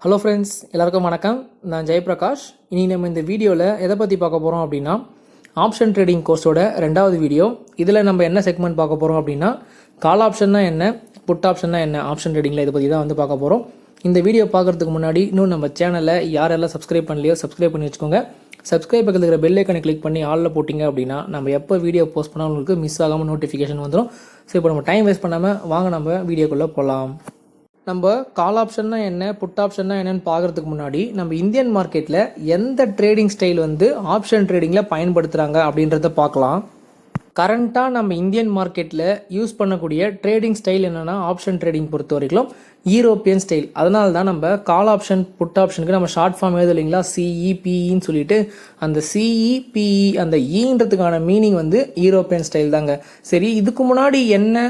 Hello friends, எல்லாருக்கும் வணக்கம். நான் ஜெயபிரகாஷ். இனி நம்ம இந்த வீடியோவில் எதை பற்றி பார்க்க போகிறோம் அப்படின்னா, ஆப்ஷன் ட்ரேடிங் கோர்ஸோட 2வது வீடியோ. இதில் நம்ம என்ன செக்மெண்ட் பார்க்க போகிறோம் அப்படின்னா, கால் ஆப்ஷன்னா என்ன, புட் ஆப்ஷன்னா என்ன, ஆப்ஷன் ட்ரேடிங்கில் இதை பற்றி தான் வந்து பார்க்க போகிறோம். இந்த வீடியோ பார்க்குறதுக்கு முன்னாடி இன்னும் நம்ம சேனலை யாரெல்லாம் சப்ஸ்கிரைப் பண்ணலையோ சப்ஸ்கிரைப் பண்ணி வச்சுக்கோங்க. சப்ஸ்கிரைப் பக்கத்தில் இருக்கிற பெல் ஐக்கனை கிளிக் பண்ணி ஆளில் போட்டிங்க அப்படின்னா நம்ம எப்போ வீடியோ போஸ்ட் பண்ணால் உங்களுக்கு மிஸ் ஆகாமல் நோட்டிஃபிகேஷன் வந்துடும். ஸோ இப்போ நம்ம டைம் வேஸ்ட் பண்ணாமல் வாங்க நம்ம வீடியோக்குள்ளே போகலாம். நம்ம கால் ஆப்ஷன்னா என்ன, புட் ஆப்ஷன்னா என்னன்னு பார்க்குறதுக்கு முன்னாடி நம்ம இந்தியன் மார்க்கெட்டில் எந்த ட்ரேடிங் ஸ்டைல் வந்து ஆப்ஷன் ட்ரேடிங்கில் பயன்படுத்துகிறாங்க அப்படின்றத பார்க்கலாம். கரண்ட்டாக நம்ம இந்தியன் மார்க்கெட்டில் யூஸ் பண்ணக்கூடிய ட்ரேடிங் ஸ்டைல் என்னென்னா, ஆப்ஷன் ட்ரேடிங் பொறுத்த வரைக்கும் யூரோப்பியன் ஸ்டைல். அதனால தான் நம்ம கால் ஆப்ஷன் புட் ஆப்ஷனுக்கு நம்ம ஷார்ட் ஃபார்ம் எழுது இல்லைங்களா, சிஇபிஇன்னு சொல்லிட்டு. அந்த சிஇபிஇ அந்த ஈன்றதுக்கான மீனிங் வந்து யூரோப்பியன் ஸ்டைல் தாங்க. சரி, இதுக்கு முன்னாடி என்ன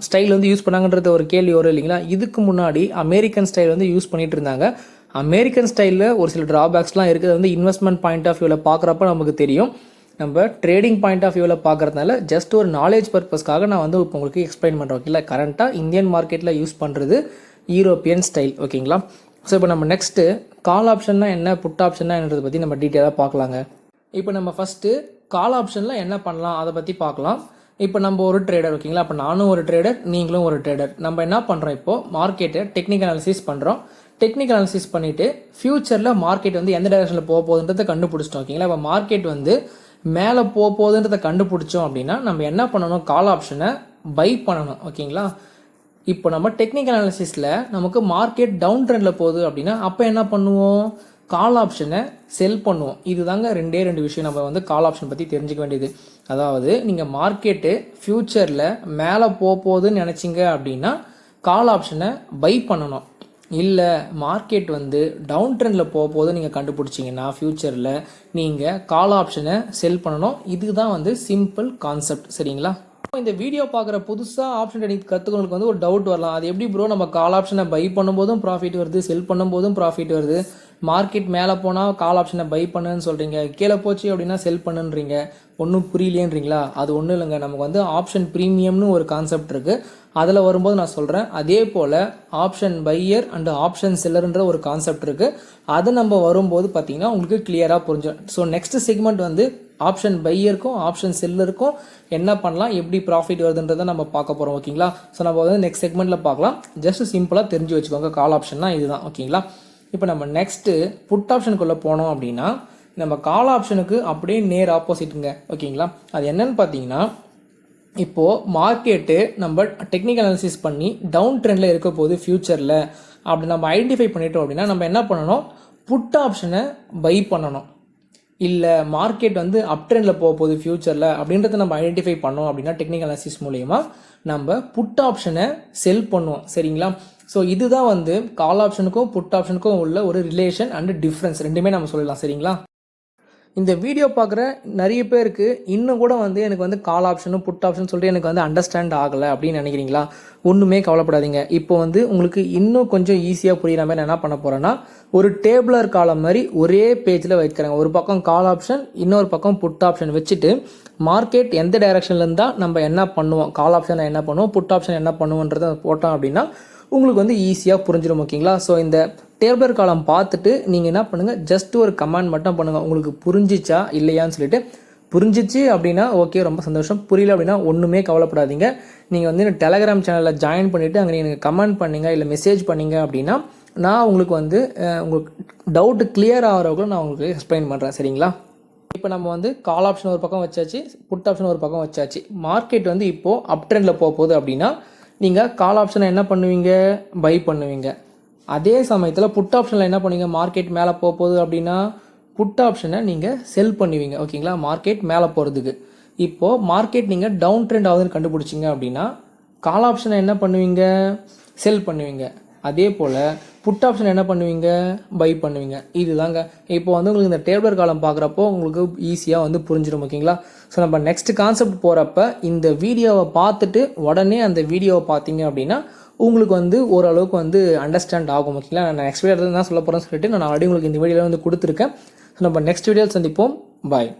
ஸ்டைல் வந்து யூஸ் பண்ணாங்கன்றது ஒரு கேள்வி வரும் இல்லைங்களா. இதுக்கு முன்னாடி அமெரிக்கன் ஸ்டைல் வந்து யூஸ் பண்ணிட்டு இருந்தாங்க. அமெரிக்கன் ஸ்டைலில் ஒரு சில ட்ராபேக்ஸ்லாம் இருக்குது. வந்து இன்வெஸ்ட்மெண்ட் பாயிண்ட் ஆஃப் வியூவில் பார்க்குறப்ப நமக்கு தெரியும். நம்ம ட்ரேடிங் பாயிண்ட் ஆஃப் வியூவில் பார்க்குறதுனால ஜஸ்ட் ஒரு நாலேஜ் பர்பஸ்க்காக நான் வந்து இப்போ உங்களுக்கு எக்ஸ்பிளைன் பண்ணுறேன். ஓகேங்களா. கரண்ட்டாக இந்தியன் மார்க்கெட்டில் யூஸ் பண்ணுறது யூரோப்பியன் ஸ்டைல். ஓகேங்களா. ஸோ இப்போ நம்ம நெக்ஸ்ட்டு கால் ஆப்ஷன்னா என்ன, புட் ஆப்ஷன்னா என்னன்றதை பற்றி நம்ம டீட்டெயிலாக பார்க்கலாங்க. இப்போ நம்ம ஃபஸ்ட்டு கால் ஆப்ஷனில் என்ன பண்ணலாம் அதை பற்றி பார்க்கலாம். இப்போ நம்ம ஒரு ட்ரேடர், ஓகேங்களா. அப்போ நானும் ஒரு ட்ரேடர், நீங்களும் ஒரு ட்ரேடர். நம்ம என்ன பண்ணுறோம், இப்போது மார்க்கெட்டை டெக்னிக்கல் அனாலிசிஸ் பண்ணுறோம். டெக்னிக்கல் அனாலிசிஸ் பண்ணிவிட்டு ஃப்யூச்சரில் மார்க்கெட் வந்து எந்த டைரக்ஷனில் போக போகுதுன்றதை கண்டுபிடிச்சிட்டோம். ஓகேங்களா. இப்போ மார்க்கெட் வந்து மேலே போகுதுன்றதை கண்டுபிடிச்சோம் அப்படின்னா நம்ம என்ன பண்ணணும், கால் ஆப்ஷனை பை பண்ணணும். ஓகேங்களா. இப்போ நம்ம டெக்னிக்கல் அனாலிசிஸில் நமக்கு மார்க்கெட் டவுன் ட்ரெண்டில் போகுது அப்படின்னா அப்போ என்ன பண்ணுவோம், கால் ஆப்ஷனை செல் பண்ணுவோம். இதுதாங்க ரெண்டு விஷயம் நம்ம வந்து கால் ஆப்ஷன் பற்றி தெரிஞ்சுக்க வேண்டியது. அதாவது நீங்கள் மார்க்கெட்டு ஃப்யூச்சரில் மேலே போகுதுன்னு நினச்சிங்க அப்படின்னா கால் ஆப்ஷனை பை பண்ணணும். இல்லை மார்க்கெட் வந்து டவுன் ட்ரெண்டில் போகும்போது நீங்கள் கண்டுபிடிச்சிங்கன்னா ஃப்யூச்சரில் நீங்கள் கால் ஆப்ஷனை செல் பண்ணணும். இதுதான் வந்து சிம்பிள் கான்செப்ட். சரிங்களா. இந்த வீடியோ பார்க்குற புதுசாக ஆப்ஷன் ட்ரேடிங் கற்றுக்கவங்களுக்கு வந்து ஒரு டவுட் வரலாம். அது எப்படி ப்ரோ, நம்ம கால் ஆப்ஷனை பை பண்ணும்போதும் ப்ராஃபிட் வருது, செல் பண்ணும்போதும் ப்ராஃபிட் வருது, மார்க்கெட் மேலே போனால் கால் ஆப்ஷனை பை பண்ணுன்னு சொல்கிறீங்க, கீழே போச்சு அப்படின்னா செல் பண்ணுன்றீங்க, ஒன்றும் புரியலேன்றீங்களா? அது ஒன்றும் இல்லைங்க. நமக்கு வந்து ஆப்ஷன் ப்ரீமியம்னு ஒரு கான்செப்ட் இருக்குது. அதில் வரும்போது நான் சொல்கிறேன். அதே போல் ஆப்ஷன் பையர் அண்ட் ஆப்ஷன் செல்லர்ன்ற ஒரு கான்செப்ட் இருக்குது. அது நம்ம வரும்போது பார்த்தீங்கன்னா உங்களுக்கு கிளியராக புரிஞ்சிடும். ஸோ நெக்ஸ்ட் செக்மெண்ட் வந்து ஆப்ஷன் பையருக்கும் ஆப்ஷன் செல்லருக்கும் என்ன பண்ணலாம், எப்படி ப்ராஃபிட் வருதுன்றதை நம்ம பார்க்க போகிறோம். ஓகேங்களா. ஸோ நம்ம வந்து நெக்ஸ்ட் செக்மெண்ட்டில் பார்க்கலாம். ஜஸ்ட் சிம்பிளாக தெரிஞ்சு வச்சுக்கோங்க, கால் ஆப்ஷன்னா இதுதான். ஓகேங்களா. இப்போ நம்ம நெக்ஸ்ட்டு புட் ஆப்ஷனுக்குள்ளே போனோம் அப்படின்னா நம்ம கால் ஆப்ஷனுக்கு அப்படியே நேர் ஆப்போசிட்டுங்க. ஓகேங்களா. அது என்னன்னு பார்த்தீங்கன்னா, இப்போது மார்க்கெட்டு நம்ம டெக்னிக்கல் அனாலிசிஸ் பண்ணி டவுன் ட்ரெண்டில் இருக்க போது ஃப்யூச்சரில் அப்படி நம்ம ஐடென்டிஃபை பண்ணிட்டோம் அப்படின்னா நம்ம என்ன பண்ணணும், புட் ஆப்ஷனை பை பண்ணணும். இல்லை மார்க்கெட் வந்து அப் ட்ரெண்டில் போக போகுது ஃப்யூச்சரில் அப்படின்றத நம்ம ஐடென்டிஃபை பண்ணோம் அப்படின்னா டெக்னிக்கல் அனாலிசிஸ் மூலயமா நம்ம புட் ஆப்ஷனை செல் பண்ணுவோம். சரிங்களா. ஸோ இதுதான் வந்து கால் ஆப்ஷனுக்கும் புட் ஆப்ஷனுக்கும் உள்ள ஒரு ரிலேஷன் அண்ட் டிஃப்ரென்ஸ் ரெண்டுமே நம்ம சொல்லலாம். சரிங்களா. இந்த வீடியோ பார்க்குற நிறைய பேருக்கு இன்னும் கூட வந்து எனக்கு வந்து கால் ஆப்ஷனும் புட் ஆப்ஷன் சொல்லிட்டு எனக்கு வந்து அண்டர்ஸ்டாண்ட் ஆகலை அப்படின்னு நினைக்கிறீங்களா? ஒன்றுமே கவலைப்படாதீங்க. இப்போ வந்து உங்களுக்கு இன்னும் கொஞ்சம் ஈஸியாக புரியுற மாதிரி நான் என்ன பண்ண போகிறேன்னா, ஒரு டேபிளர் காலம் மாதிரி ஒரே பேஜில் வைக்கிறேன். ஒரு பக்கம் கால் ஆப்ஷன், இன்னொரு பக்கம் புட் ஆப்ஷன் வச்சுட்டு மார்க்கெட் எந்த டைரக்ஷன்ல இருந்தால் நம்ம என்ன பண்ணுவோம், கால் ஆப்ஷன் என்ன பண்ணுவோம், புட் ஆப்ஷன் என்ன பண்ணுவோன்றதை போட்டோம் அப்படின்னா உங்களுக்கு வந்து ஈஸியாக புரிஞ்சிடும். ஓகேங்களா. ஸோ இந்த டேபிளர் காலம் பார்த்துட்டு நீங்கள் என்ன பண்ணுங்கள், ஜஸ்ட் ஒரு கமெண்ட் மட்டும் பண்ணுங்கள், உங்களுக்கு புரிஞ்சிச்சா இல்லையான்னு சொல்லிட்டு. புரிஞ்சிச்சு அப்படின்னா ஓகே, ரொம்ப சந்தோஷம். புரியல அப்படின்னா ஒன்றுமே கவலைப்படாதீங்க. நீங்கள் வந்து டெலகிராம் சேனலில் ஜாயின் பண்ணிவிட்டு அங்கே நீங்கள் கமெண்ட் பண்ணிங்க இல்லை மெசேஜ் பண்ணிங்க அப்படின்னா நான் உங்களுக்கு வந்து உங்களுக்கு டவுட்டு கிளியர் ஆகிறவங்களும் நான் உங்களுக்கு எக்ஸ்பிளைன் பண்ணுறேன். சரிங்களா. இப்போ நம்ம வந்து கால் ஆப்ஷன் ஒரு பக்கம் வச்சாச்சு, புட் ஆப்ஷன் ஒரு பக்கம் வச்சாச்சு. மார்க்கெட் வந்து இப்போது அப் ட்ரெண்டில் போக போகுது அப்படின்னா நீங்கள் கால் ஆப்ஷனை என்ன பண்ணுவீங்க, பை பண்ணுவீங்க. அதே சமயத்தில் புட் ஆப்ஷனில் என்ன பண்ணுவீங்க, மார்க்கெட் மேலே போக போகுது அப்படின்னா புட் ஆப்ஷனை நீங்கள் செல் பண்ணுவீங்க. ஓகேங்களா. மார்க்கெட் மேலே போகிறதுக்கு. இப்போது மார்க்கெட் நீங்கள் டவுன் ட்ரெண்ட் ஆகுதுன்னு கண்டுபிடிச்சிங்க அப்படின்னா கால் ஆப்ஷனை என்ன பண்ணுவீங்க, செல் பண்ணுவீங்க. அதே போல் புட் ஆப்ஷன் என்ன பண்ணுவீங்க, பை பண்ணுவீங்க. இதுதாங்க. இப்போ வந்து உங்களுக்கு இந்த டேபிளர் காலம் பார்க்குறப்போ உங்களுக்கு ஈஸியாக வந்து புரிஞ்சிடும். ஓகேங்களா. ஸோ நம்ம நெக்ஸ்ட் கான்செப்ட் போகிறப்ப இந்த வீடியோவை பார்த்துட்டு உடனே அந்த வீடியோவை பார்த்தீங்க அப்படின்னா உங்களுக்கு வந்து ஓரளவுக்கு வந்து அண்டர்ஸ்டாண்ட் ஆகும். ஓகேங்களா. நான் நெக்ஸ்ட் வீடியோ தான் சொல்ல போகிறேன்னு சொல்லிட்டு நான் ஆல்ரெடி உங்களுக்கு இந்த வீடியோவில் வந்து கொடுத்துருக்கேன். ஸோ நம்ம நெக்ஸ்ட் வீடியோவில் சந்திப்போம். பாய்.